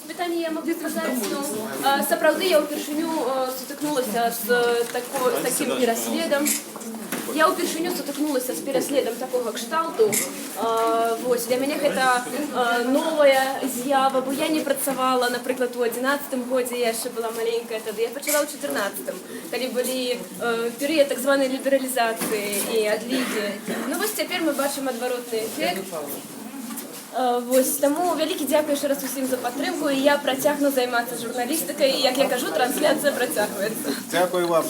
Пытанне я могу сказаць, ну, сапраўды я ўпершыню сутыкнулася з такім пераследам. Я ўпершыню сутыкнулася з пераследам такога кшталту. Вось, для мяне гэта новая з'ява, бо я не працавала, напрыклад, у 11-м годзе, я яшчэ была маленькая тады. Я пачала ў 14-м, калі былі перыяд так званай лібералізацыі і адлігі. Ну вось цяпер мы бачым адваротны эфект. Вось, таму вялікі дзякуй яшчэ раз усім за падтрымку, і я працягну займацца журналістыкай, і, як я кажу, трансляцыя працягваецца. Дякую вам.